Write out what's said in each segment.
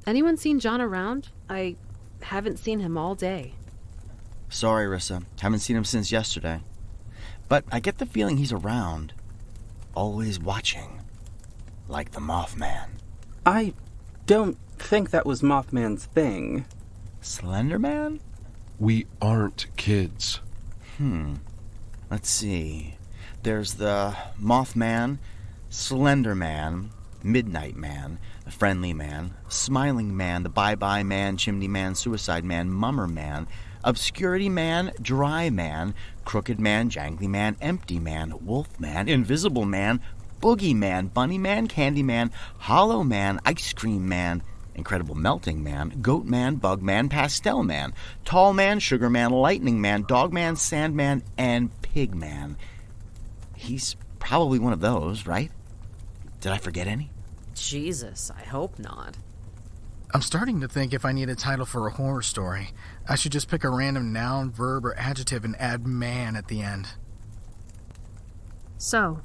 Anyone seen John around? I haven't seen him all day. Sorry, Rissa. Haven't seen him since yesterday. But I get the feeling he's around. Always watching. Like the Mothman. I don't think that was Mothman's thing. Slender Man? We aren't kids. Let's see. There's the Mothman, Slender Man, Midnight Man, the Friendly Man, Smiling Man, the Bye-Bye Man, Chimney Man, Suicide Man, Mummer Man, Obscurity Man, Dry Man, Crooked Man, Jangly Man, Empty Man, Wolf Man, Invisible Man, Boogie Man, Bunny Man, Candy Man, Hollow Man, Ice Cream Man, Incredible Melting Man, Goat Man, Bug Man, Pastel Man, Tall Man, Sugar Man, Lightning Man, Dog Man, Sand Man, and Pig Man. He's probably one of those, right? Did I forget any? Jesus, I hope not. I'm starting to think if I need a title for a horror story, I should just pick a random noun, verb, or adjective and add man at the end. So,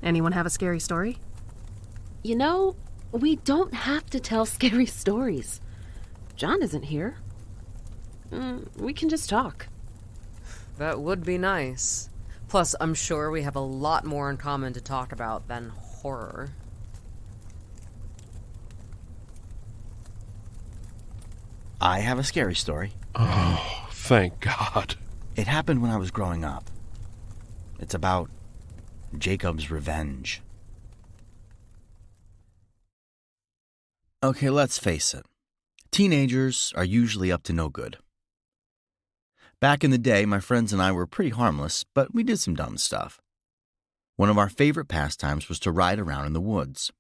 anyone have a scary story? You know, we don't have to tell scary stories. John isn't here. We can just talk. That would be nice. Plus, I'm sure we have a lot more in common to talk about than horror. I have a scary story. Oh, thank God. It happened when I was growing up. It's about Jacob's revenge. Okay, let's face it. Teenagers are usually up to no good. Back in the day, my friends and I were pretty harmless, but we did some dumb stuff. One of our favorite pastimes was to ride around in the woods.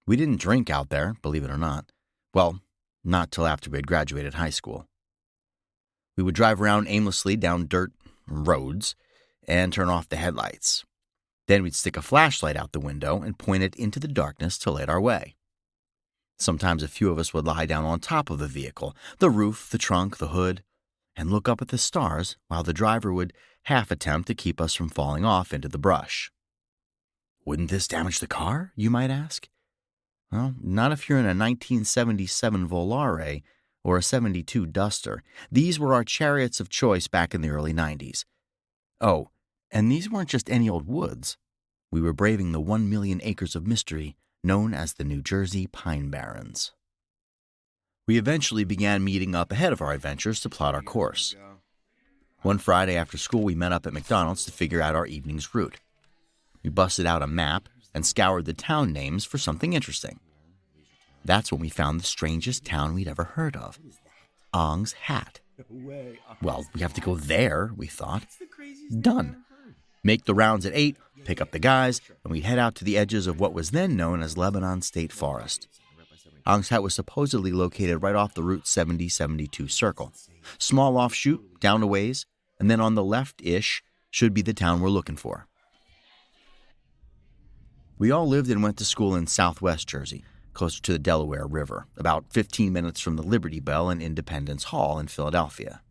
We didn't drink out there, believe it or not. Well, not till after we had graduated high school. We would drive around aimlessly down dirt roads and turn off the headlights. Then we'd stick a flashlight out the window and point it into the darkness to light our way. Sometimes a few of us would lie down on top of the vehicle, the roof, the trunk, the hood, and look up at the stars while the driver would half attempt to keep us from falling off into the brush. Wouldn't this damage the car, you might ask? Well, not if you're in a 1977 Volare or a 72 Duster. These were our chariots of choice back in the early 90s. Oh, and these weren't just any old woods. We were braving the 1 million acres of mystery known as the New Jersey Pine Barrens. We eventually began meeting up ahead of our adventures to plot our course. One Friday after school, we met up at McDonald's to figure out our evening's route. We busted out a map and scoured the town names for something interesting. That's when we found the strangest town we'd ever heard of, Ong's Hat. Well, we have to go there, we thought. Done. Make the rounds at 8, pick up the guys, and we'd head out to the edges of what was then known as Lebanon State Forest. Ong's Hat was supposedly located right off the Route 70-72 circle. Small offshoot, down a ways, and then on the left-ish should be the town we're looking for. We all lived and went to school in southwest Jersey, closer to the Delaware River, about 15 minutes from the Liberty Bell and Independence Hall in Philadelphia.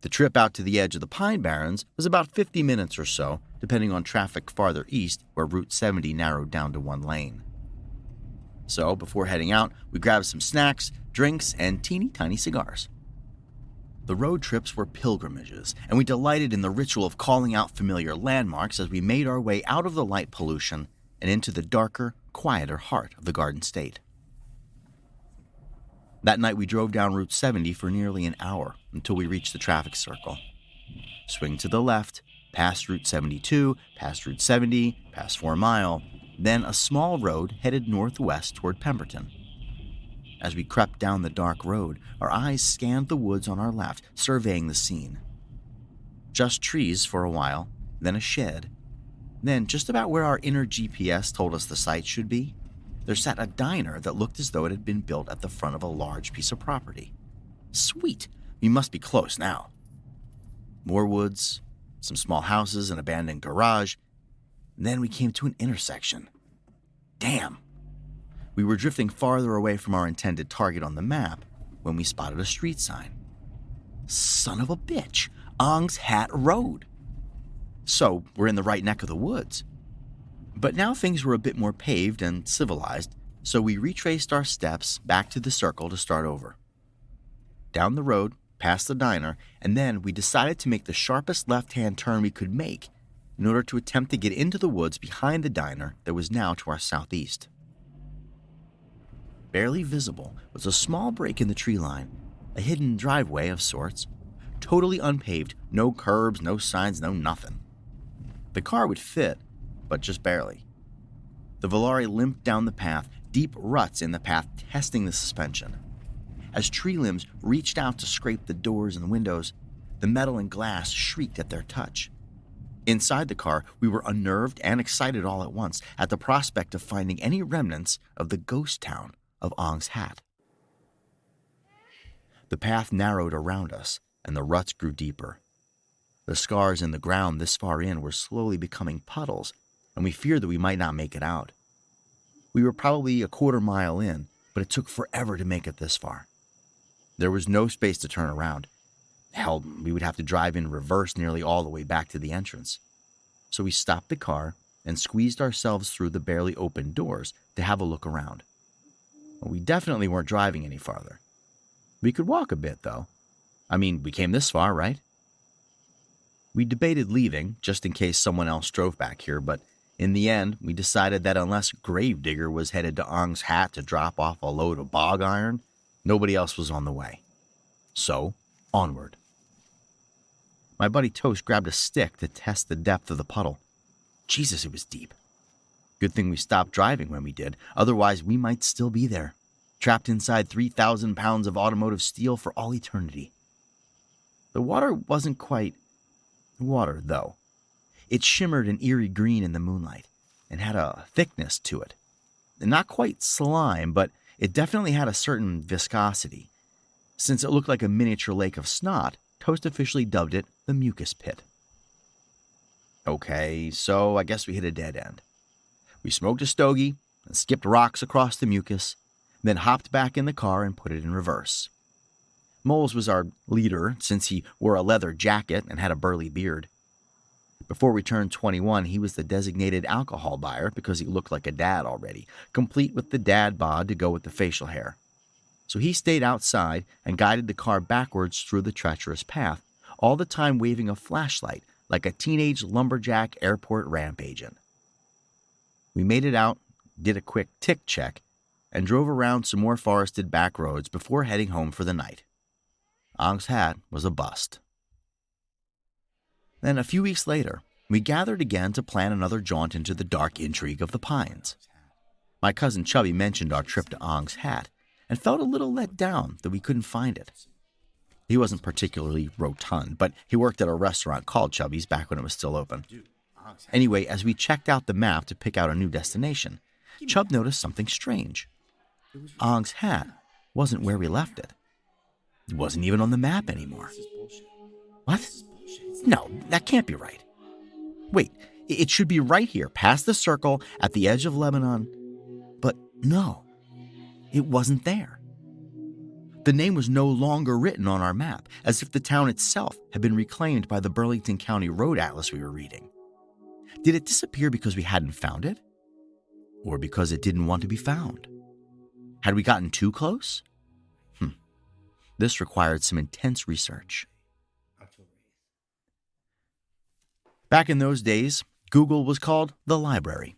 The trip out to the edge of the Pine Barrens was about 50 minutes or so, depending on traffic farther east where Route 70 narrowed down to one lane. So, before heading out, we grabbed some snacks, drinks, and teeny-tiny cigars. The road trips were pilgrimages, and we delighted in the ritual of calling out familiar landmarks as we made our way out of the light pollution and into the darker, quieter heart of the Garden State. That night we drove down Route 70 for nearly an hour until we reached the traffic circle. Swing to the left, past Route 72, past Route 70, past 4 Mile, then a small road headed northwest toward Pemberton. As we crept down the dark road, our eyes scanned the woods on our left, surveying the scene. Just trees for a while, then a shed. Then, just about where our inner GPS told us the site should be, there sat a diner that looked as though it had been built at the front of a large piece of property. Sweet! We must be close now. More woods, some small houses, an abandoned garage. Then we came to an intersection. Damn! We were drifting farther away from our intended target on the map when we spotted a street sign. Son of a bitch! Ong's Hat Road! So, we're in the right neck of the woods. But now things were a bit more paved and civilized, So we retraced our steps back to the circle to start over. Down the road, past the diner, and then we decided to make the sharpest left-hand turn we could make in order to attempt to get into the woods behind the diner that was now to our southeast. Barely visible was a small break in the tree line, a hidden driveway of sorts, totally unpaved, no curbs, no signs, no nothing. The car would fit, but just barely. The Volare limped down the path, deep ruts in the path testing the suspension. As tree limbs reached out to scrape the doors and windows, the metal and glass shrieked at their touch. Inside the car, we were unnerved and excited all at once at the prospect of finding any remnants of the ghost town of Ong's Hat. The path narrowed around us, and the ruts grew deeper. The scars in the ground this far in were slowly becoming puddles, and we feared that we might not make it out. We were probably a quarter mile in, but it took forever to make it this far. There was no space to turn around. Hell, we would have to drive in reverse nearly all the way back to the entrance. So we stopped the car and squeezed ourselves through the barely opened doors to have a look around. We definitely weren't driving any farther. We could walk a bit, though. I mean, we came this far, right? We debated leaving, just in case someone else drove back here, but in the end, we decided that unless Gravedigger was headed to Ong's Hat to drop off a load of bog iron, nobody else was on the way. So, onward. My buddy Toast grabbed a stick to test the depth of the puddle. Jesus, it was deep. Good thing we stopped driving when we did, otherwise we might still be there, trapped inside 3,000 pounds of automotive steel for all eternity. The water wasn't quite water, though. It shimmered an eerie green in the moonlight and had a thickness to it. Not quite slime, but it definitely had a certain viscosity. Since it looked like a miniature lake of snot, Toast officially dubbed it the mucus pit. Okay, so I guess we hit a dead end. We smoked a stogie and skipped rocks across the mucus, then hopped back in the car and put it in reverse. Moles was our leader since he wore a leather jacket and had a burly beard. Before we turned 21, he was the designated alcohol buyer because he looked like a dad already, complete with the dad bod to go with the facial hair. So he stayed outside and guided the car backwards through the treacherous path, all the time waving a flashlight like a teenage lumberjack airport ramp agent. We made it out, did a quick tick check, and drove around some more forested back roads before heading home for the night. Ong's Hat was a bust. Then a few weeks later, we gathered again to plan another jaunt into the dark intrigue of the pines. My cousin Chubby mentioned our trip to Ong's Hat and felt a little let down that we couldn't find it. He wasn't particularly rotund, but he worked at a restaurant called Chubby's back when it was still open. Anyway, as we checked out the map to pick out a new destination, Chub noticed something strange. Ong's Hat wasn't where we left it. It wasn't even on the map anymore. What? No, that can't be right. Wait, it should be right here, past the circle, at the edge of Lebanon. But no, it wasn't there. The name was no longer written on our map, as if the town itself had been reclaimed by the Burlington County Road Atlas we were reading. Did it disappear because we hadn't found it? Or because it didn't want to be found? Had we gotten too close? This required some intense research. Back in those days, Google was called the library.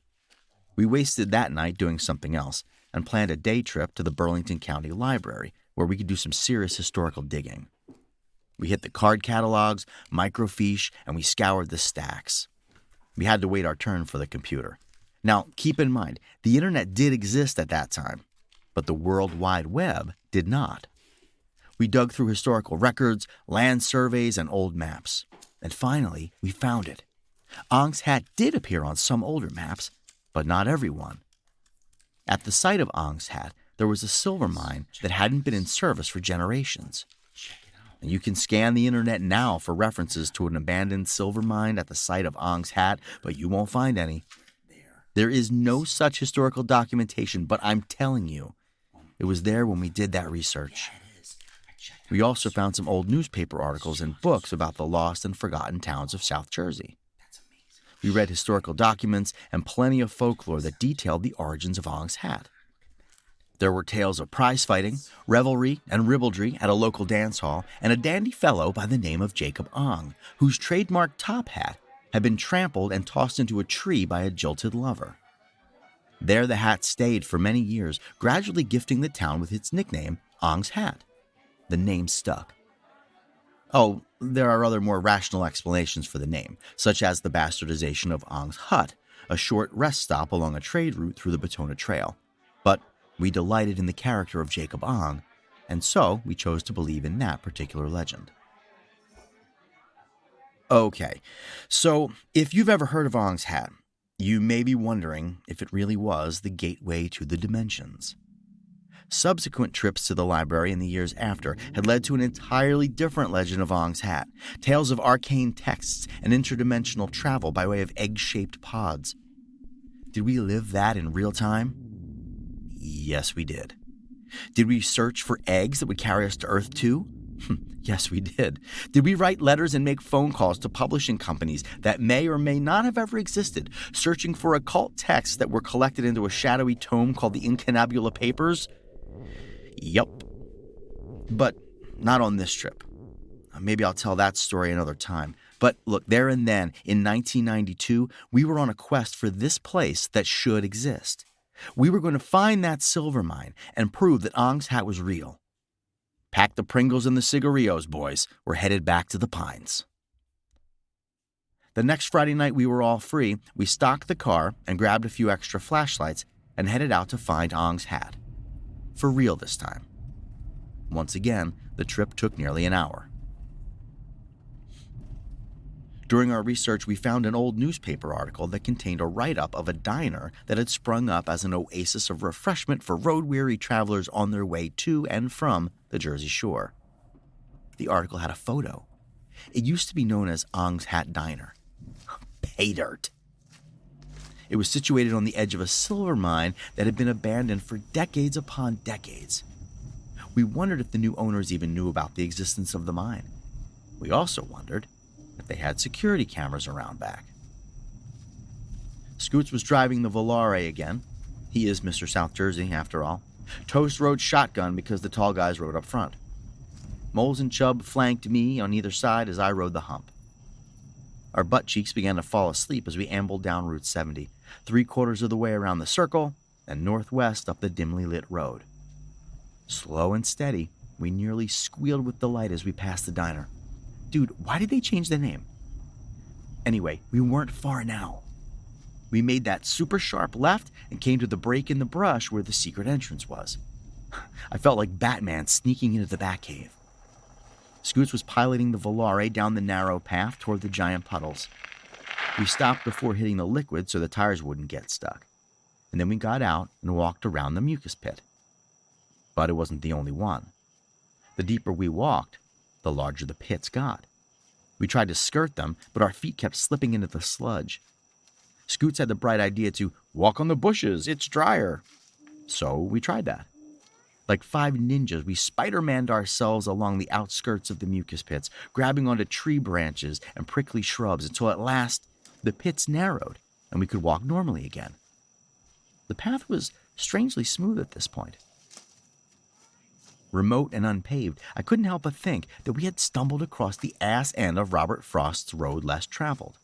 We wasted that night doing something else and planned a day trip to the Burlington County Library where we could do some serious historical digging. We hit the card catalogs, microfiche, and we scoured the stacks. We had to wait our turn for the computer. Now, keep in mind, the internet did exist at that time, but the World Wide Web did not. We dug through historical records, land surveys, and old maps. And finally, we found it. Ong's Hat did appear on some older maps, but not every one. At the site of Ong's Hat, there was a silver mine that hadn't been in service for generations. And you can scan the internet now for references to an abandoned silver mine at the site of Ong's Hat, but you won't find any. There is no such historical documentation, but I'm telling you, it was there when we did that research. We also found some old newspaper articles and books about the lost and forgotten towns of South Jersey. We read historical documents and plenty of folklore that detailed the origins of Ong's Hat. There were tales of prize fighting, revelry, and ribaldry at a local dance hall, and a dandy fellow by the name of Jacob Ong, whose trademark top hat had been trampled and tossed into a tree by a jilted lover. There the hat stayed for many years, gradually gifting the town with its nickname, Ong's Hat. The name stuck. Oh, there are other more rational explanations for the name, such as the bastardization of Ong's Hut, a short rest stop along a trade route through the Batona Trail. But we delighted in the character of Jacob Ong, and so we chose to believe in that particular legend. Okay, so if you've ever heard of Ong's Hat, you may be wondering if it really was the gateway to the dimensions. Subsequent trips to the library in the years after had led to an entirely different legend of Ong's Hat, tales of arcane texts and interdimensional travel by way of egg-shaped pods. Did we live that in real time? Yes, we did. Did we search for eggs that would carry us to Earth too? Yes, we did. Did we write letters and make phone calls to publishing companies that may or may not have ever existed, searching for occult texts that were collected into a shadowy tome called the Incunabula Papers? Yup. But not on this trip. Maybe I'll tell that story another time. But look, there and then, in 1992, we were on a quest for this place that should exist. We were going to find that silver mine and prove that Ong's Hat was real. Pack the Pringles and the cigarillos, boys. We're headed back to the Pines. The next Friday night we were all free, we stocked the car and grabbed a few extra flashlights and headed out to find Ong's Hat. For real this time. Once again, the trip took nearly an hour. During our research, we found an old newspaper article that contained a write-up of a diner that had sprung up as an oasis of refreshment for road-weary travelers on their way to and from the Jersey Shore. The article had a photo. It used to be known as Ong's Hat Diner. Pay dirt. It was situated on the edge of a silver mine that had been abandoned for decades upon decades. We wondered if the new owners even knew about the existence of the mine. We also wondered if they had security cameras around back. Scoots was driving the Volare again. He is Mr. South Jersey, after all. Toast rode shotgun because the tall guys rode up front. Moles and Chubb flanked me on either side as I rode the hump. Our butt cheeks began to fall asleep as we ambled down Route 70, 3/4 of the way around the circle and northwest up the dimly lit road. Slow and steady, we nearly squealed with delight as we passed the diner. Dude, why did they change the name? Anyway, we weren't far now. We made that super sharp left and came to the break in the brush where the secret entrance was. I felt like Batman sneaking into the Batcave. Scoots was piloting the Volare down the narrow path toward the giant puddles. We stopped before hitting the liquid so the tires wouldn't get stuck. And then we got out and walked around the mucus pit. But it wasn't the only one. The deeper we walked, the larger the pits got. We tried to skirt them, but our feet kept slipping into the sludge. Scoots had the bright idea to walk on the bushes, it's drier. So we tried that. Like 5 ninjas, we Spider-Manned ourselves along the outskirts of the mucus pits, grabbing onto tree branches and prickly shrubs until at last the pits narrowed and we could walk normally again. The path was strangely smooth at this point. Remote and unpaved, I couldn't help but think that we had stumbled across the ass end of Robert Frost's road less traveled.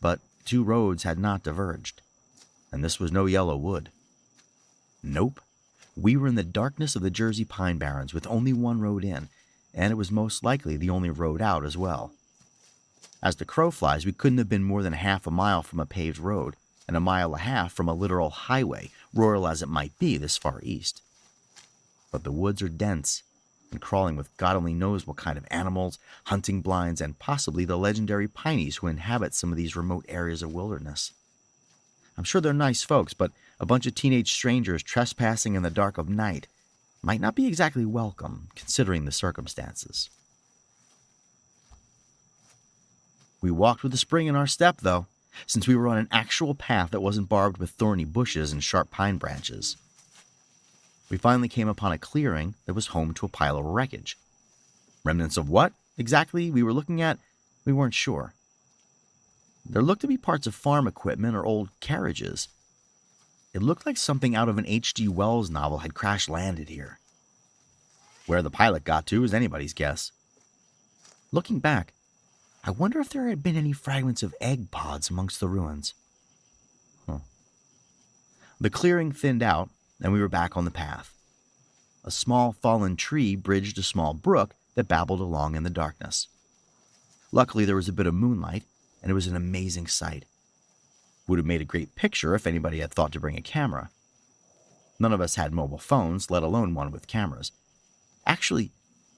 But 2 roads had not diverged, and this was no yellow wood. Nope. We were in the darkness of the Jersey Pine Barrens with only one road in, and it was most likely the only road out as well. As the crow flies, we couldn't have been more than half a mile from a paved road, and 1.5 miles from a literal highway, rural as it might be this far east. But the woods are dense and crawling with God only knows what kind of animals, hunting blinds, and possibly the legendary pinies who inhabit some of these remote areas of wilderness. I'm sure they're nice folks, but a bunch of teenage strangers trespassing in the dark of night might not be exactly welcome, considering the circumstances. We walked with a spring in our step, though, since we were on an actual path that wasn't barbed with thorny bushes and sharp pine branches. We finally came upon a clearing that was home to a pile of wreckage. Remnants of what exactly we were looking at, we weren't sure. There looked to be parts of farm equipment or old carriages. It looked like something out of an H.G. Wells novel had crash-landed here. Where the pilot got to is anybody's guess. Looking back, I wonder if there had been any fragments of egg pods amongst the ruins. The clearing thinned out, and we were back on the path. A small fallen tree bridged a small brook that babbled along in the darkness. Luckily, there was a bit of moonlight, and it was an amazing sight. Would have made a great picture if anybody had thought to bring a camera. None of us had mobile phones, let alone one with cameras. Actually,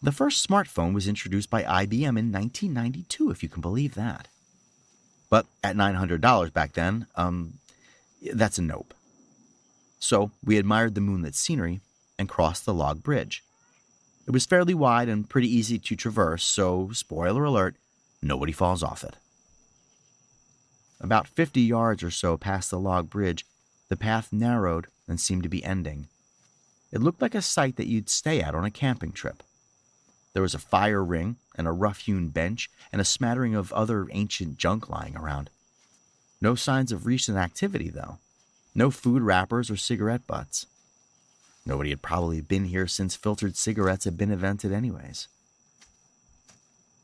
the first smartphone was introduced by IBM in 1992, if you can believe that. But at $900 back then, that's a nope. So we admired the moonlit scenery and crossed the log bridge. It was fairly wide and pretty easy to traverse, so, spoiler alert, nobody falls off it. About 50 yards or so past the log bridge, the path narrowed and seemed to be ending. It looked like a site that you'd stay at on a camping trip. There was a fire ring and a rough-hewn bench and a smattering of other ancient junk lying around. No signs of recent activity, though. No food wrappers or cigarette butts. Nobody had probably been here since filtered cigarettes had been invented anyways.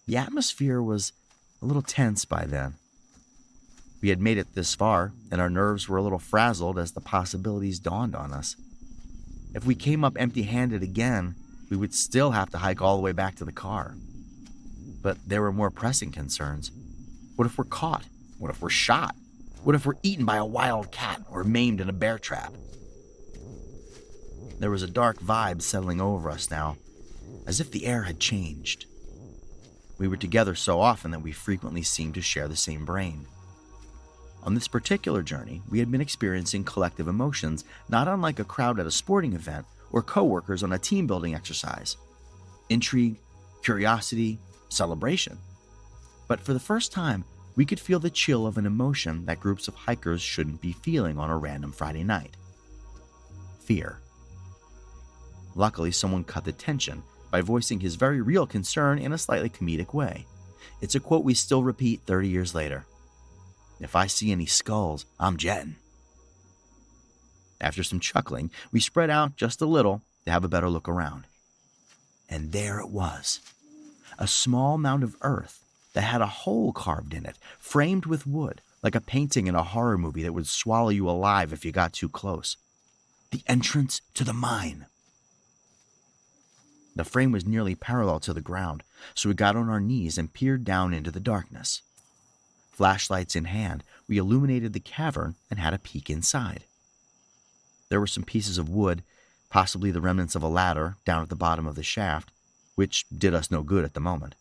The atmosphere was a little tense by then. We had made it this far, and our nerves were a little frazzled as the possibilities dawned on us. If we came up empty-handed again, we would still have to hike all the way back to the car. But there were more pressing concerns. What if we're caught? What if we're shot? What if we're eaten by a wild cat or maimed in a bear trap? There was a dark vibe settling over us now, as if the air had changed. We were together so often that we frequently seemed to share the same brain. On this particular journey, we had been experiencing collective emotions, not unlike a crowd at a sporting event or coworkers on a team-building exercise. Intrigue, curiosity, celebration. But for the first time, we could feel the chill of an emotion that groups of hikers shouldn't be feeling on a random Friday night. Fear. Luckily, someone cut the tension by voicing his very real concern in a slightly comedic way. It's a quote we still repeat 30 years later. If I see any skulls, I'm jetting. After some chuckling, we spread out just a little to have a better look around. And there it was, a small mound of earth that had a hole carved in it, framed with wood, like a painting in a horror movie that would swallow you alive if you got too close. The entrance to the mine. The frame was nearly parallel to the ground, so we got on our knees and peered down into the darkness. Flashlights in hand, we illuminated the cavern and had a peek inside. There were some pieces of wood, possibly the remnants of a ladder, down at the bottom of the shaft, which did us no good at the moment.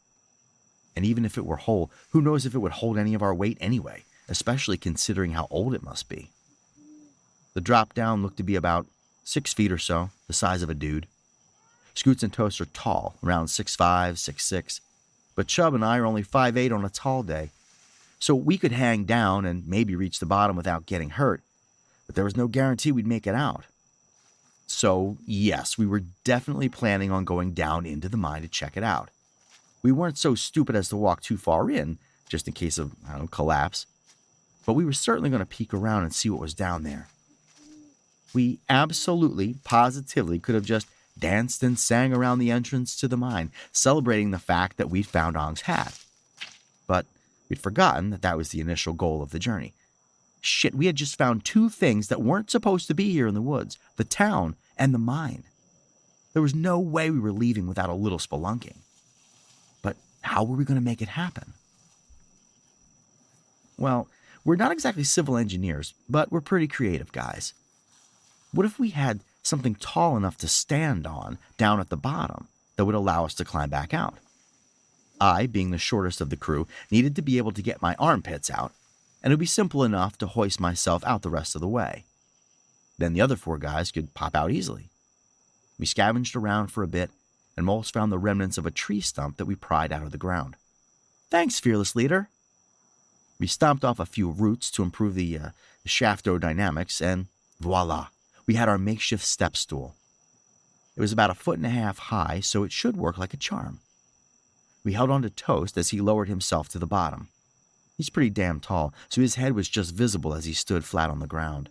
And even if it were whole, who knows if it would hold any of our weight anyway, especially considering how old it must be. The drop down looked to be about 6 feet or so, the size of a dude. Scoots and Toast are tall, around 6'5", 6'6", but Chubb and I are only 5'8" on a tall day, so we could hang down and maybe reach the bottom without getting hurt, but there was no guarantee we'd make it out. So, yes, we were definitely planning on going down into the mine to check it out. We weren't so stupid as to walk too far in, just in case of, collapse, but we were certainly going to peek around and see what was down there. We absolutely, positively could have just danced and sang around the entrance to the mine, celebrating the fact that we'd found Ong's hat. But we'd forgotten that was the initial goal of the journey. Shit, we had just found 2 things that weren't supposed to be here in the woods, the town and the mine. There was no way we were leaving without a little spelunking. But how were we going to make it happen? Well, we're not exactly civil engineers, but we're pretty creative guys. What if we had something tall enough to stand on down at the bottom that would allow us to climb back out? I, being the shortest of the crew, needed to be able to get my armpits out, and it would be simple enough to hoist myself out the rest of the way. Then the other 4 guys could pop out easily. We scavenged around for a bit and almost found the remnants of a tree stump that we pried out of the ground. Thanks, fearless leader. We stomped off a few roots to improve the shaft aerodynamics, and voila, we had our makeshift step stool. It was about 1.5 feet high, so it should work like a charm. We held on to Toast as he lowered himself to the bottom. He's pretty damn tall, so his head was just visible as he stood flat on the ground.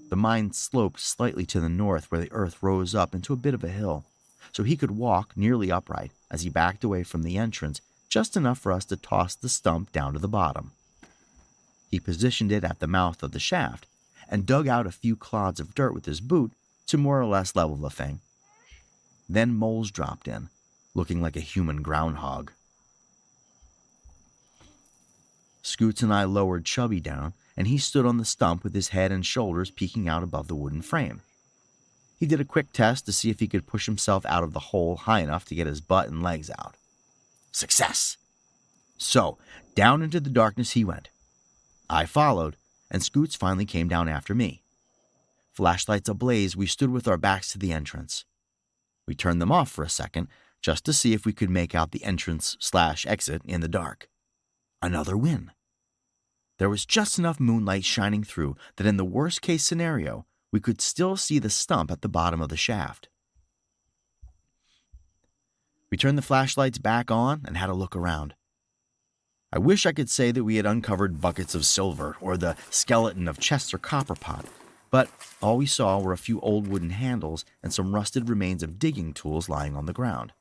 The mine sloped slightly to the north where the earth rose up into a bit of a hill, so he could walk nearly upright as he backed away from the entrance just enough for us to toss the stump down to the bottom. He positioned it at the mouth of the shaft and dug out a few clods of dirt with his boot to more or less level the thing. Then moles dropped in, looking like a human groundhog. Scoots and I lowered Chubby down, and he stood on the stump with his head and shoulders peeking out above the wooden frame. He did a quick test to see if he could push himself out of the hole high enough to get his butt and legs out. Success! So, down into the darkness he went. I followed, and Scoots finally came down after me. Flashlights ablaze, we stood with our backs to the entrance. We turned them off for a second, just to see if we could make out the entrance/exit in the dark. Another win. There was just enough moonlight shining through that in the worst-case scenario, we could still see the stump at the bottom of the shaft. We turned the flashlights back on and had a look around. I wish I could say that we had uncovered buckets of silver or the skeleton of Chester Copperpot, but all we saw were a few old wooden handles and some rusted remains of digging tools lying on the ground.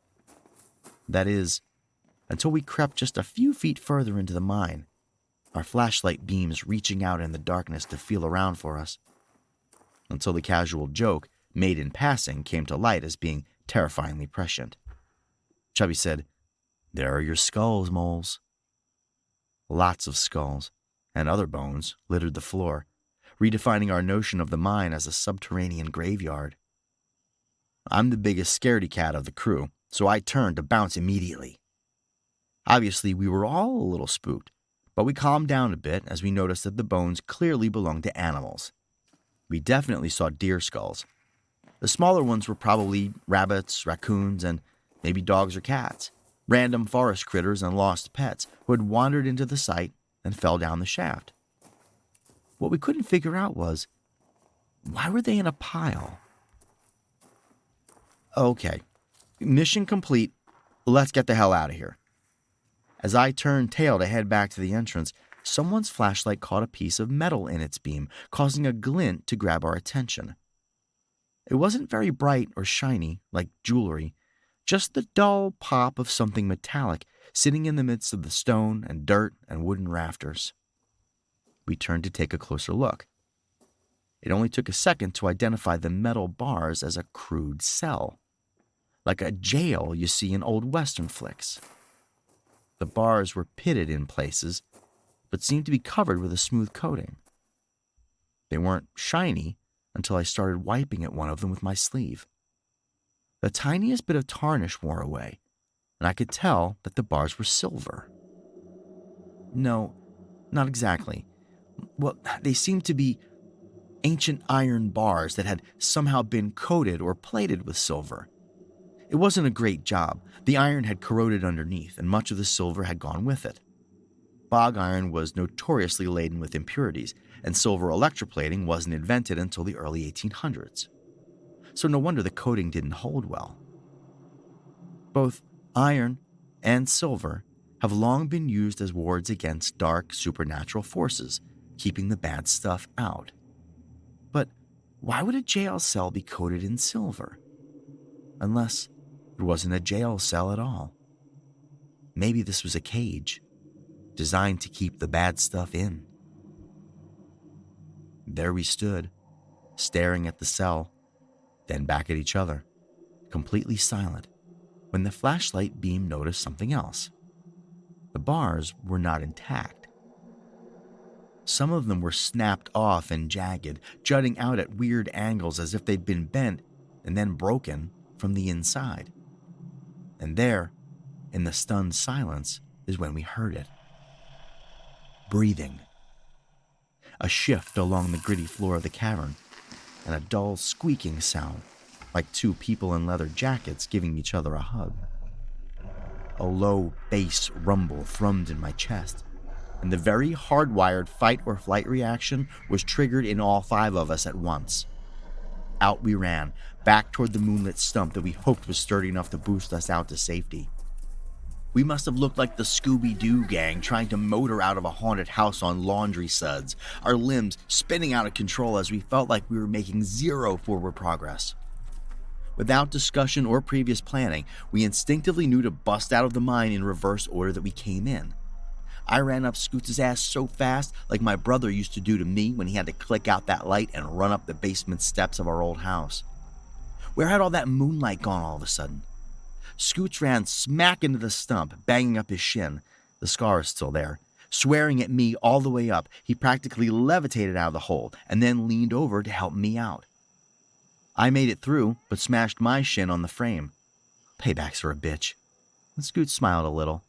That is, until we crept just a few feet further into the mine, our flashlight beams reaching out in the darkness to feel around for us, until the casual joke, made in passing, came to light as being terrifyingly prescient. Chubby said, "There are your skulls, moles." Lots of skulls, and other bones, littered the floor, redefining our notion of the mine as a subterranean graveyard. I'm the biggest scaredy cat of the crew, so I turned to bounce immediately. Obviously, we were all a little spooked, but we calmed down a bit as we noticed that the bones clearly belonged to animals. We definitely saw deer skulls. The smaller ones were probably rabbits, raccoons, and maybe dogs or cats, random forest critters and lost pets who had wandered into the site and fell down the shaft. What we couldn't figure out was, why were they in a pile? Okay, mission complete. Let's get the hell out of here. As I turned tail to head back to the entrance, someone's flashlight caught a piece of metal in its beam, causing a glint to grab our attention. It wasn't very bright or shiny, like jewelry, just the dull pop of something metallic sitting in the midst of the stone and dirt and wooden rafters. We turned to take a closer look. It only took a second to identify the metal bars as a crude cell, like a jail you see in old Western flicks. The bars were pitted in places, but seemed to be covered with a smooth coating. They weren't shiny until I started wiping at one of them with my sleeve. The tiniest bit of tarnish wore away, and I could tell that the bars were silver. No, not exactly. Well, they seemed to be ancient iron bars that had somehow been coated or plated with silver. It wasn't a great job. The iron had corroded underneath, and much of the silver had gone with it. Bog iron was notoriously laden with impurities, and silver electroplating wasn't invented until the early 1800s. So no wonder the coating didn't hold well. Both iron and silver have long been used as wards against dark supernatural forces, keeping the bad stuff out. But why would a jail cell be coated in silver? Unless it wasn't a jail cell at all. Maybe this was a cage, designed to keep the bad stuff in. There we stood, staring at the cell, then back at each other, completely silent, when the flashlight beam noticed something else. The bars were not intact. Some of them were snapped off and jagged, jutting out at weird angles as if they'd been bent and then broken from the inside. And there, in the stunned silence, is when we heard it. Breathing. A shift along the gritty floor of the cavern, and a dull squeaking sound, like two people in leather jackets giving each other a hug. A low bass rumble thrummed in my chest, and the very hardwired fight-or-flight reaction was triggered in all five of us at once. Out we ran, back toward the moonlit stump that we hoped was sturdy enough to boost us out to safety. We must have looked like the Scooby-Doo gang trying to motor out of a haunted house on laundry suds, our limbs spinning out of control as we felt like we were making zero forward progress. Without discussion or previous planning, we instinctively knew to bust out of the mine in reverse order that we came in. I ran up Scoots' ass so fast, like my brother used to do to me when he had to click out that light and run up the basement steps of our old house. Where had all that moonlight gone all of a sudden? Scoots ran smack into the stump, banging up his shin. The scar is still there. Swearing at me all the way up, he practically levitated out of the hole and then leaned over to help me out. I made it through, but smashed my shin on the frame. Payback's for a bitch. And Scoots smiled a little.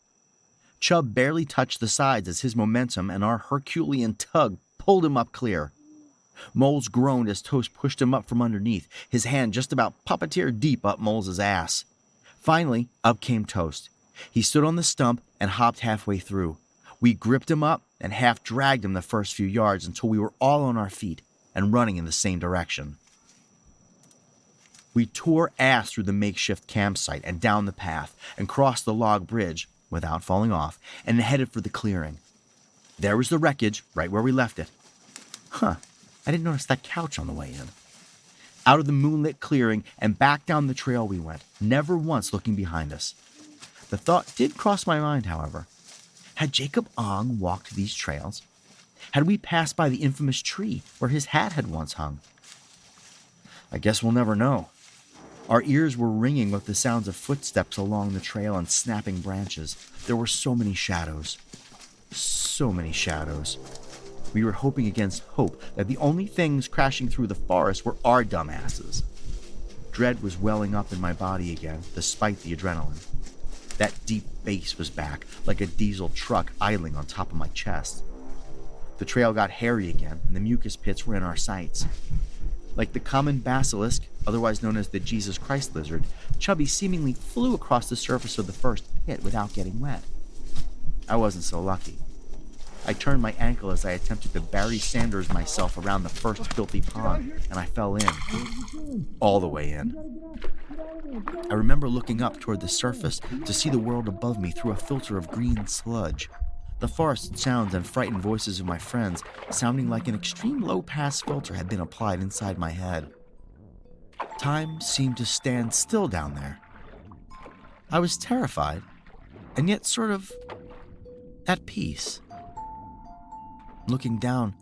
Chubb barely touched the sides as his momentum and our Herculean tug pulled him up clear. Moles groaned as Toast pushed him up from underneath, his hand just about puppeteer deep up Moles' ass. Finally, up came Toast. He stood on the stump and hopped halfway through. We gripped him up and half dragged him the first few yards until we were all on our feet and running in the same direction. We tore ass through the makeshift campsite and down the path and crossed the log bridge without falling off and headed for the clearing. There was the wreckage right where we left it. I didn't notice that couch on the way in. Out of the moonlit clearing and back down the trail we went, never once looking behind us. The thought did cross my mind, however. Had Jacob Ong walked these trails? Had we passed by the infamous tree where his hat had once hung? I guess we'll never know. Our ears were ringing with the sounds of footsteps along the trail and snapping branches. There were so many shadows. So many shadows. We were hoping against hope that the only things crashing through the forest were our dumbasses. Dread was welling up in my body again, despite the adrenaline. That deep bass was back, like a diesel truck idling on top of my chest. The trail got hairy again, and the mucus pits were in our sights. Like the common basilisk, otherwise known as the Jesus Christ lizard, Chubby seemingly flew across the surface of the first pit without getting wet. I wasn't so lucky. I turned my ankle as I attempted to Barry Sanders myself around the first filthy pond, and I fell in. All the way in. I remember looking up toward the surface to see the world above me through a filter of green sludge. The forest sounds and frightened voices of my friends sounding like an extreme low-pass filter had been applied inside my head. Time seemed to stand still down there. I was terrified, and yet sort of at peace. Looking down,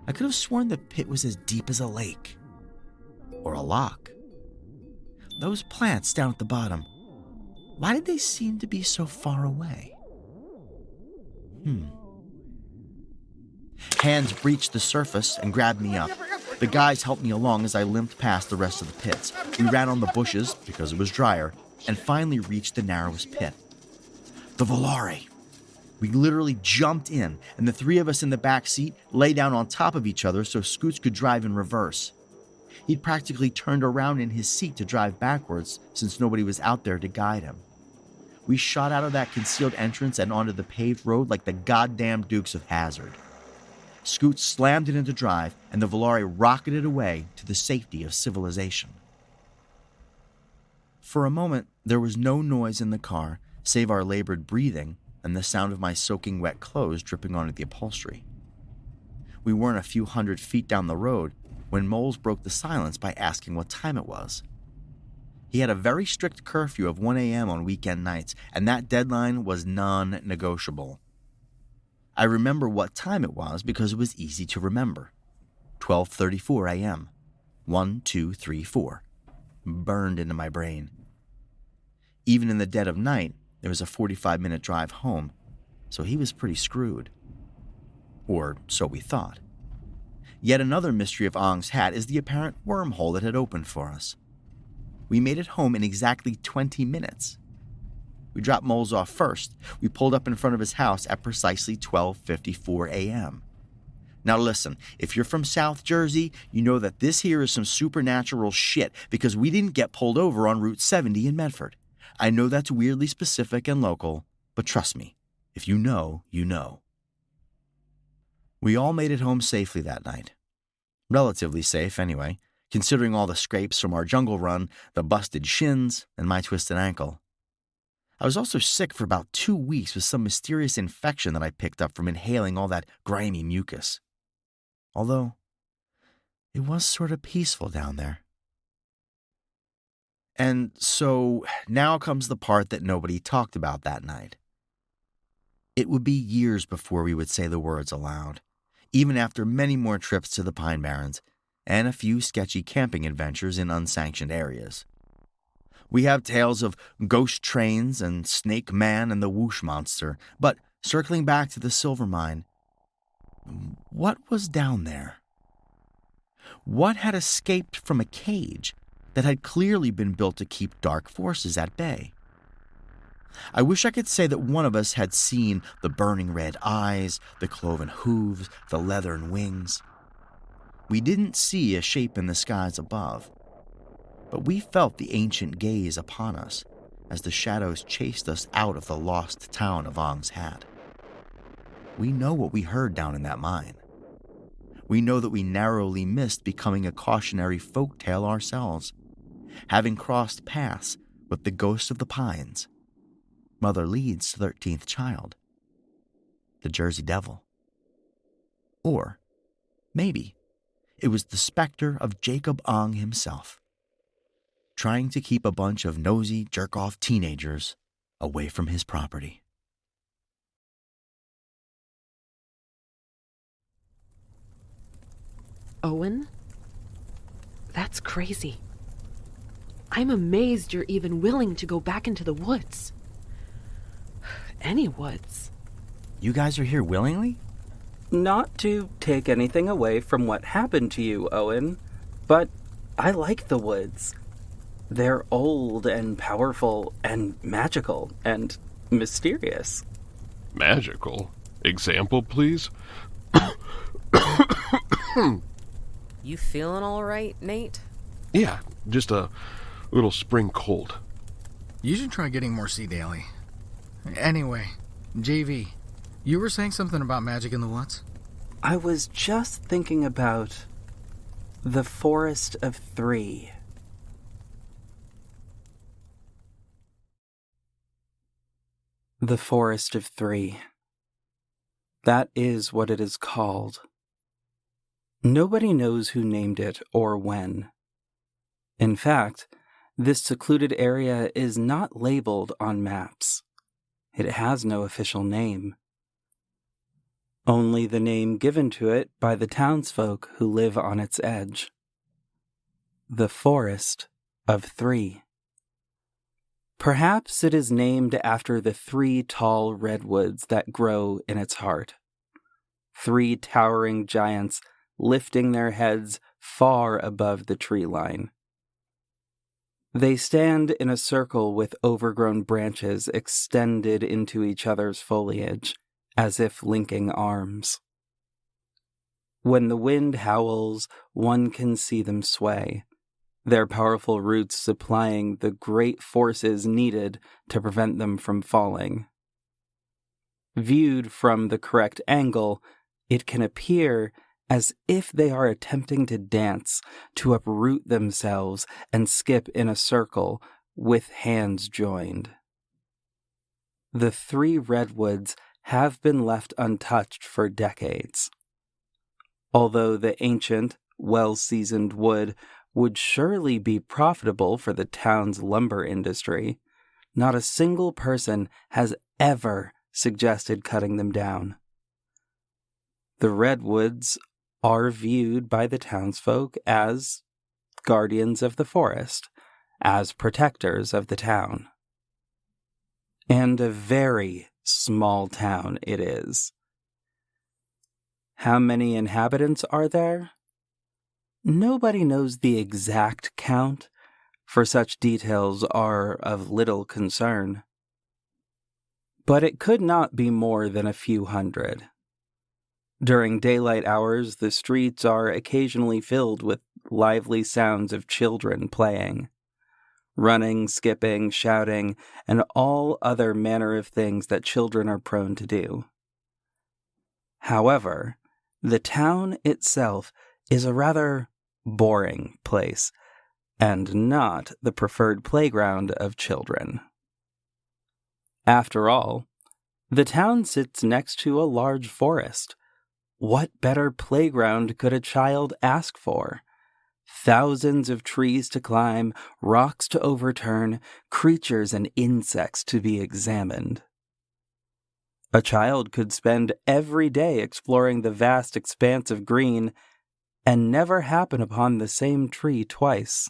I could have sworn the pit was as deep as a lake. Or a loch. Those plants down at the bottom, why did they seem to be so far away? Hands breached the surface and grabbed me up. The guys helped me along as I limped past the rest of the pits. We ran on the bushes, because it was drier, and finally reached the narrowest pit. The Volare. We literally jumped in, and the three of us in the back seat lay down on top of each other so Scoots could drive in reverse. He'd practically turned around in his seat to drive backwards since nobody was out there to guide him. We shot out of that concealed entrance and onto the paved road like the goddamn Dukes of Hazzard. Scoots slammed it into drive, and the Volare rocketed away to the safety of civilization. For a moment, there was no noise in the car, save our labored breathing and the sound of my soaking wet clothes dripping onto the upholstery. We weren't a few hundred feet down the road when Moles broke the silence by asking what time it was. He had a very strict curfew of 1 a.m. on weekend nights, and that deadline was non-negotiable. I remember what time it was because it was easy to remember. 12:34 a.m. 1, 2, 3, 4. Burned into my brain. Even in the dead of night, it was a 45-minute drive home, so he was pretty screwed. Or so we thought. Yet another mystery of Ong's hat is the apparent wormhole that had opened for us. We made it home in exactly 20 minutes. We dropped Moles off first. We pulled up in front of his house at precisely 12:54 a.m. Now listen, if you're from South Jersey, you know that this here is some supernatural shit because we didn't get pulled over on Route 70 in Medford. I know that's weirdly specific and local, but trust me, if you know, you know. We all made it home safely that night. Relatively safe, anyway, considering all the scrapes from our jungle run, the busted shins, and my twisted ankle. I was also sick for about 2 weeks with some mysterious infection that I picked up from inhaling all that grimy mucus. Although, it was sort of peaceful down there. And so, now comes the part that nobody talked about that night. It would be years before we would say the words aloud, even after many more trips to the Pine Barrens and a few sketchy camping adventures in unsanctioned areas. We have tales of ghost trains and Snake Man and the Whoosh Monster, but circling back to the silver mine, what was down there? What had escaped from a cage that had clearly been built to keep dark forces at bay? I wish I could say that one of us had seen the burning red eyes, the cloven hooves, the leathern wings. We didn't see a shape in the skies above, but we felt the ancient gaze upon us as the shadows chased us out of the lost town of Ong's Hat. We know what we heard down in that mine. We know that we narrowly missed becoming a cautionary folk tale ourselves, having crossed paths with the ghost of the Pines, Mother Leeds' 13th child, the Jersey Devil. Or maybe it was the specter of Jacob Ong himself, trying to keep a bunch of nosy, jerk-off teenagers away from his property. Owen? That's crazy. I'm amazed you're even willing to go back into the woods. Any woods. You guys are here willingly? Not to take anything away from what happened to you, Owen, but I like the woods. They're old and powerful and magical and mysterious. Magical? Example, please? You feeling all right, Nate? Yeah, just a little spring cold. You should try getting more sea daily. Anyway, JV, you were saying something about magic in the woods? I was just thinking about the Forest of Three. The Forest of Three. That is what it is called. Nobody knows who named it or when. In fact, this secluded area is not labeled on maps. It has no official name. Only the name given to it by the townsfolk who live on its edge. The Forest of Three. Perhaps it is named after the 3 tall redwoods that grow in its heart. 3 towering giants lifting their heads far above the tree line. They stand in a circle with overgrown branches extended into each other's foliage, as if linking arms. When the wind howls, one can see them sway, their powerful roots supplying the great forces needed to prevent them from falling. Viewed from the correct angle, it can appear as if they are attempting to dance, to uproot themselves and skip in a circle with hands joined. The 3 redwoods have been left untouched for decades. Although the ancient, well-seasoned wood would surely be profitable for the town's lumber industry, not a single person has ever suggested cutting them down. The redwoods are viewed by the townsfolk as guardians of the forest, as protectors of the town. And a very small town it is. How many inhabitants are there? Nobody knows the exact count, for such details are of little concern. But it could not be more than a few hundred. During daylight hours, the streets are occasionally filled with lively sounds of children playing, running, skipping, shouting, and all other manner of things that children are prone to do. However, the town itself is a rather boring place, and not the preferred playground of children. After all, the town sits next to a large forest. What better playground could a child ask for? Thousands of trees to climb, rocks to overturn, creatures and insects to be examined. A child could spend every day exploring the vast expanse of green and never happen upon the same tree twice.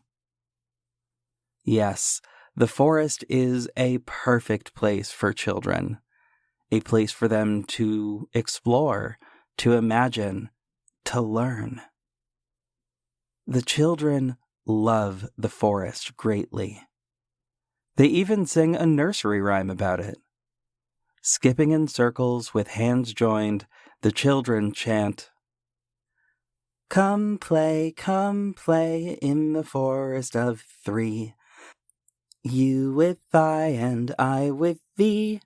Yes, the forest is a perfect place for children, a place for them to explore, to imagine, to learn. The children love the forest greatly. They even sing a nursery rhyme about it. Skipping in circles with hands joined, the children chant, come play in the forest of three. You with I and I with thee.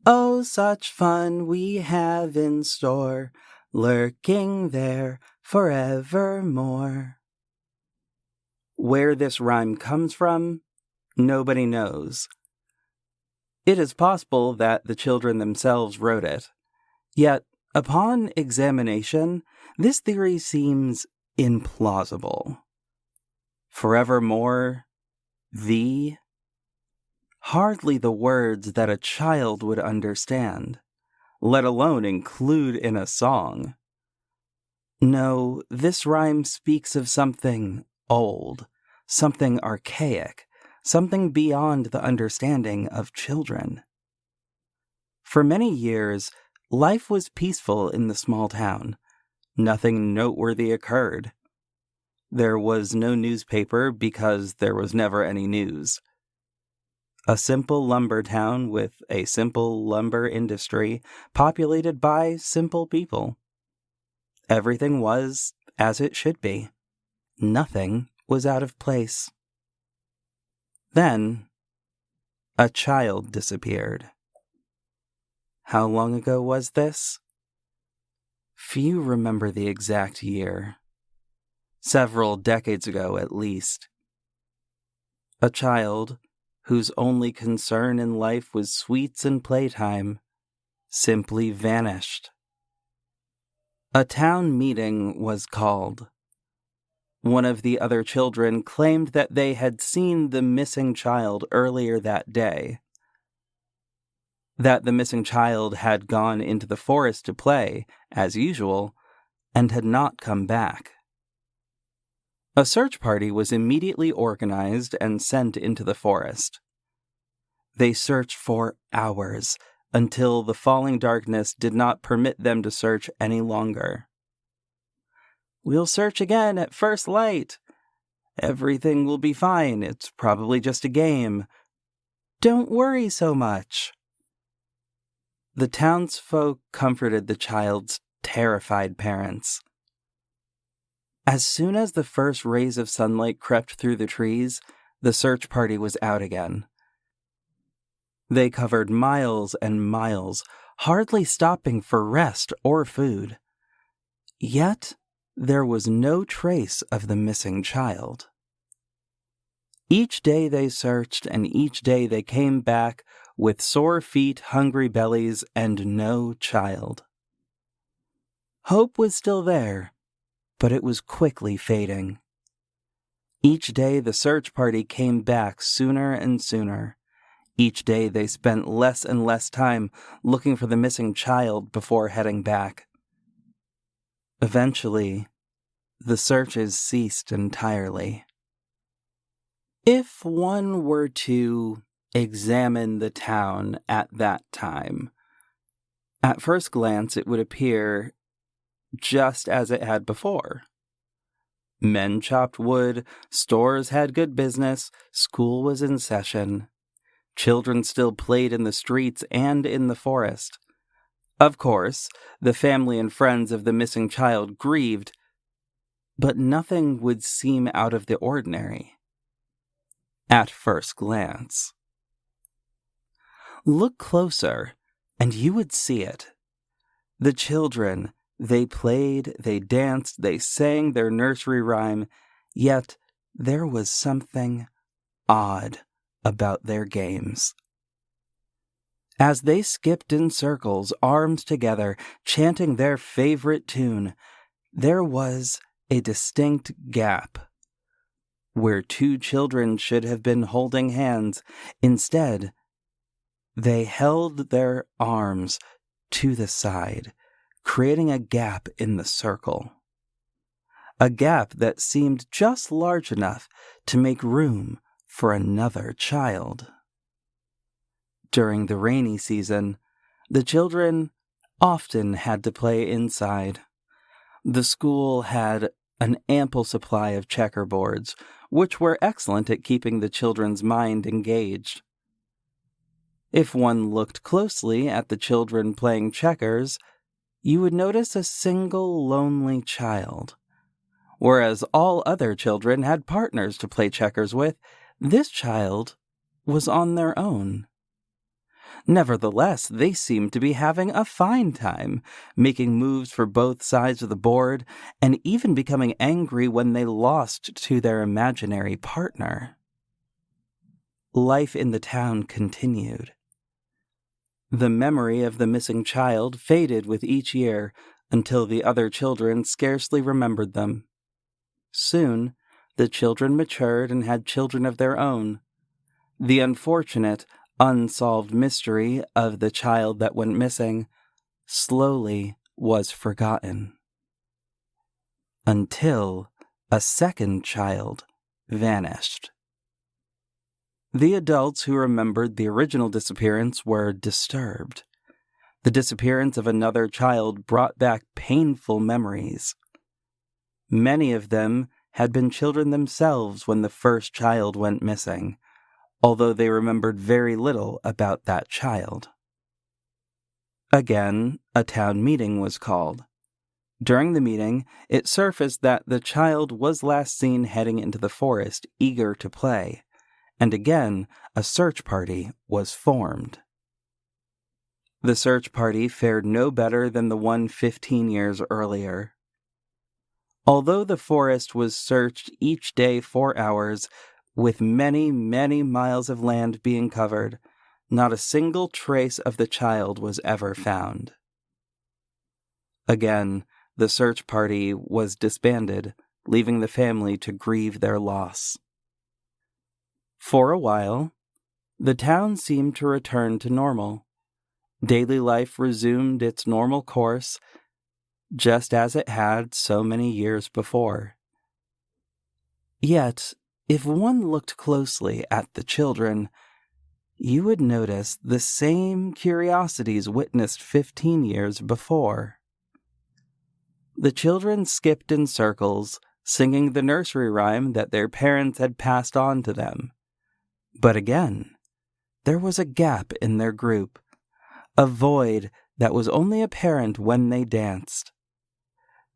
Oh, such fun we have in store, lurking there forevermore. Where this rhyme comes from, nobody knows. It is possible that the children themselves wrote it. Yet, upon examination, this theory seems implausible. Forevermore, thee? Hardly the words that a child would understand, let alone include in a song. No, this rhyme speaks of something old, something archaic, something beyond the understanding of children. For many years, life was peaceful in the small town. Nothing noteworthy occurred. There was no newspaper because there was never any news. A simple lumber town with a simple lumber industry populated by simple people. Everything was as it should be. Nothing was out of place. Then, a child disappeared. How long ago was this? Few remember the exact year. Several decades ago, at least. A child whose only concern in life was sweets and playtime simply vanished. A town meeting was called. One of the other children claimed that they had seen the missing child earlier that day. That the missing child had gone into the forest to play, as usual, and had not come back. A search party was immediately organized and sent into the forest. They searched for hours until the falling darkness did not permit them to search any longer. We'll search again at first light. Everything will be fine. It's probably just a game. Don't worry so much. The townsfolk comforted the child's terrified parents. As soon as the first rays of sunlight crept through the trees, the search party was out again. They covered miles and miles, hardly stopping for rest or food. Yet, there was no trace of the missing child. Each day they searched, and each day they came back with sore feet, hungry bellies, and no child. Hope was still there, but it was quickly fading. Each day the search party came back sooner and sooner. Each day they spent less and less time looking for the missing child before heading back. Eventually, the searches ceased entirely. If one were to examine the town at that time, at first glance it would appear just as it had before. Men chopped wood, stores had good business, school was in session. Children still played in the streets and in the forest. Of course, the family and friends of the missing child grieved, but nothing would seem out of the ordinary. At first glance. Look closer, and you would see it. The children, they played, they danced, they sang their nursery rhyme, yet there was something odd about their games. As they skipped in circles, arms together, chanting their favorite tune, there was a distinct gap. Where two children should have been holding hands, instead, they held their arms to the side, creating a gap in the circle. A gap that seemed just large enough to make room for another child. During the rainy season, the children often had to play inside. The school had an ample supply of checkerboards, which were excellent at keeping the children's mind engaged. If one looked closely at the children playing checkers, you would notice a single lonely child. Whereas all other children had partners to play checkers with, this child was on their own. Nevertheless, they seemed to be having a fine time, making moves for both sides of the board, and even becoming angry when they lost to their imaginary partner. Life in the town continued. The memory of the missing child faded with each year until the other children scarcely remembered them. Soon, the children matured and had children of their own. The unfortunate, unsolved mystery of the child that went missing slowly was forgotten. Until a second child vanished. The adults who remembered the original disappearance were disturbed. The disappearance of another child brought back painful memories. Many of them had been children themselves when the first child went missing, although they remembered very little about that child. Again, a town meeting was called. During the meeting, it surfaced that the child was last seen heading into the forest, eager to play, and again, a search party was formed. The search party fared no better than the one 15 years earlier. Although the forest was searched each day for hours, with many, many miles of land being covered, not a single trace of the child was ever found. Again, the search party was disbanded, leaving the family to grieve their loss. For a while, the town seemed to return to normal. Daily life resumed its normal course, just as it had so many years before. Yet, if one looked closely at the children, you would notice the same curiosities witnessed 15 years before. The children skipped in circles, singing the nursery rhyme that their parents had passed on to them. But again, there was a gap in their group, a void that was only apparent when they danced.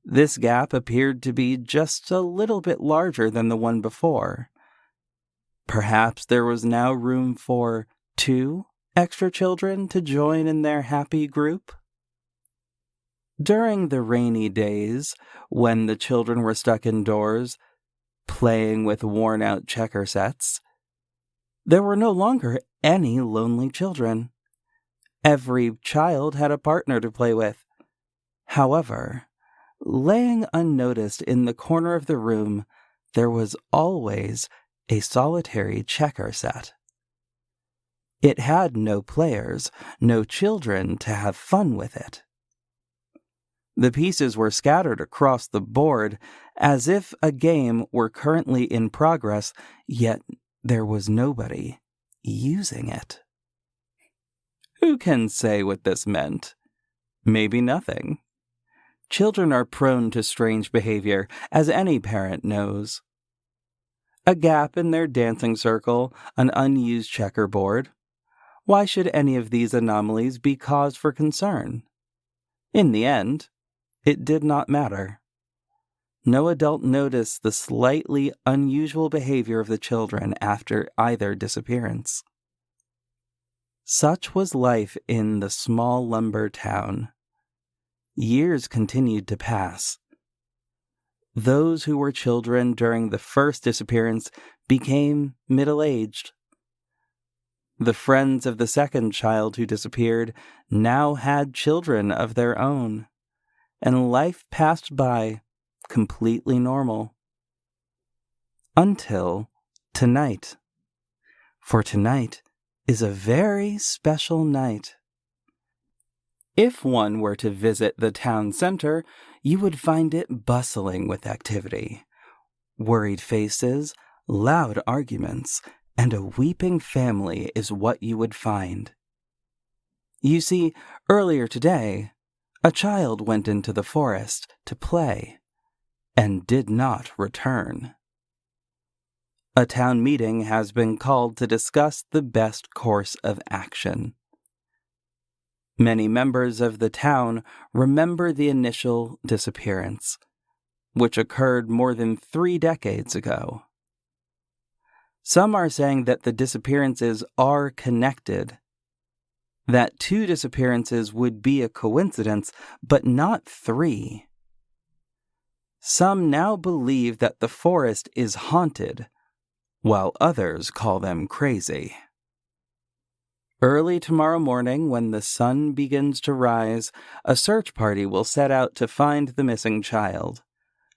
This gap appeared to be just a little bit larger than the one before. Perhaps there was now room for 2 extra children to join in their happy group? During the rainy days, when the children were stuck indoors, playing with worn-out checker sets, there were no longer any lonely children. Every child had a partner to play with. However, laying unnoticed in the corner of the room, there was always a solitary checker set. It had no players, no children to have fun with it. The pieces were scattered across the board as if a game were currently in progress, yet there was nobody using it. Who can say what this meant? Maybe nothing. Children are prone to strange behavior, as any parent knows. A gap in their dancing circle, an unused checkerboard. Why should any of these anomalies be cause for concern? In the end, it did not matter. No adult noticed the slightly unusual behavior of the children after either disappearance. Such was life in the small lumber town. Years continued to pass. Those who were children during the first disappearance became middle-aged. The friends of the second child who disappeared now had children of their own, and life passed by completely normal. Until tonight. For tonight is a very special night. If one were to visit the town center, you would find it bustling with activity. Worried faces, loud arguments, and a weeping family is what you would find. You see, earlier today, a child went into the forest to play and did not return. A town meeting has been called to discuss the best course of action. Many members of the town remember the initial disappearance, which occurred more than 3 decades ago. Some are saying that the disappearances are connected, that 2 disappearances would be a coincidence, but not 3. Some now believe that the forest is haunted, while others call them crazy. Early tomorrow morning, when the sun begins to rise, a search party will set out to find the missing child.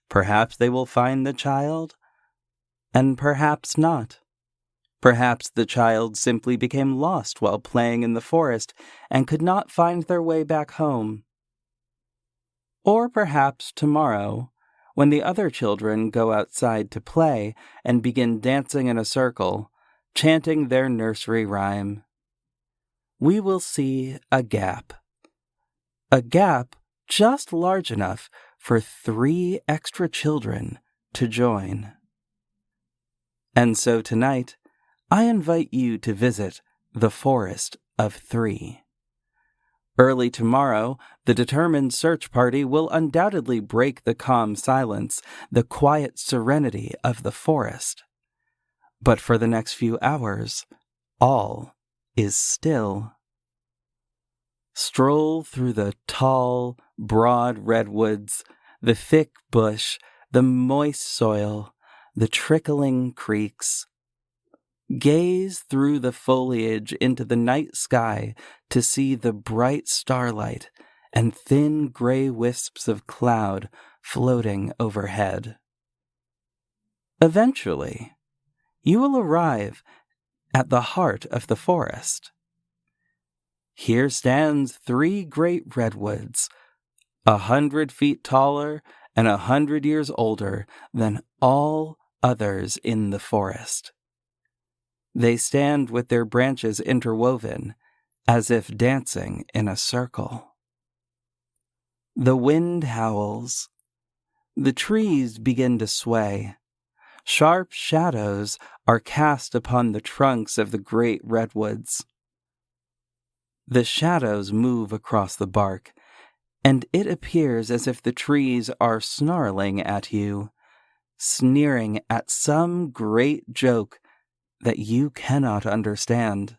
Perhaps they will find the child, and perhaps not. Perhaps the child simply became lost while playing in the forest and could not find their way back home. Or perhaps tomorrow, when the other children go outside to play and begin dancing in a circle, chanting their nursery rhyme, we will see a gap. A gap just large enough for 3 extra children to join. And so tonight, I invite you to visit the Forest of 3. Early tomorrow, the determined search party will undoubtedly break the calm silence, the quiet serenity of the forest. But for the next few hours, all is still. Stroll through the tall, broad redwoods, the thick bush, the moist soil, the trickling creeks. Gaze through the foliage into the night sky to see the bright starlight and thin gray wisps of cloud floating overhead. Eventually, you will arrive at the heart of the forest. Here stands 3 great redwoods, 100 feet taller and 100 years older than all others in the forest. They stand with their branches interwoven, as if dancing in a circle. The wind howls. The trees begin to sway. Sharp shadows are cast upon the trunks of the great redwoods. The shadows move across the bark, and it appears as if the trees are snarling at you, sneering at some great joke that you cannot understand.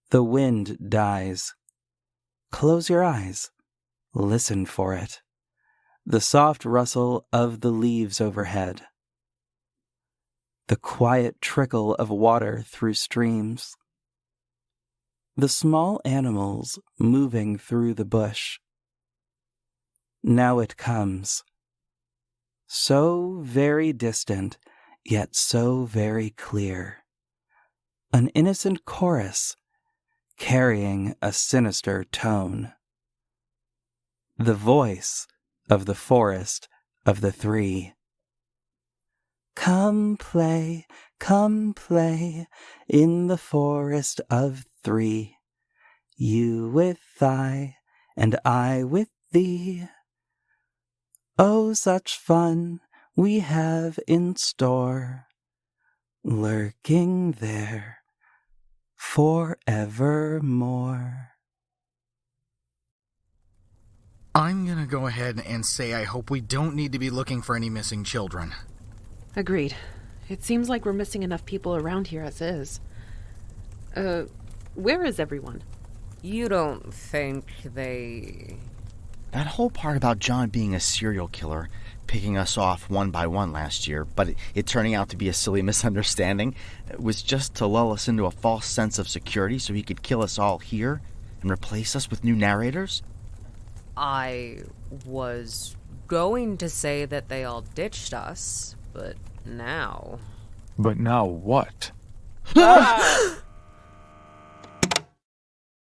The wind dies. Close your eyes. Listen for it. The soft rustle of the leaves overhead. The quiet trickle of water through streams. The small animals moving through the bush. Now it comes. So very distant, yet so very clear. An innocent chorus, carrying a sinister tone. The voice of the forest of the 3. Come play in the forest of 3. You with I, and I with thee. Oh, such fun we have in store, lurking there forevermore. I'm gonna go ahead and say I hope we don't need to be looking for any missing children. Agreed. It seems like we're missing enough people around here as is. Where is everyone? You don't think they... That whole part about John being a serial killer picking us off one by one last year, but it turning out to be a silly misunderstanding. It was just to lull us into a false sense of security so he could kill us all here and replace us with new narrators? I was going to say that they all ditched us, but now... But now what?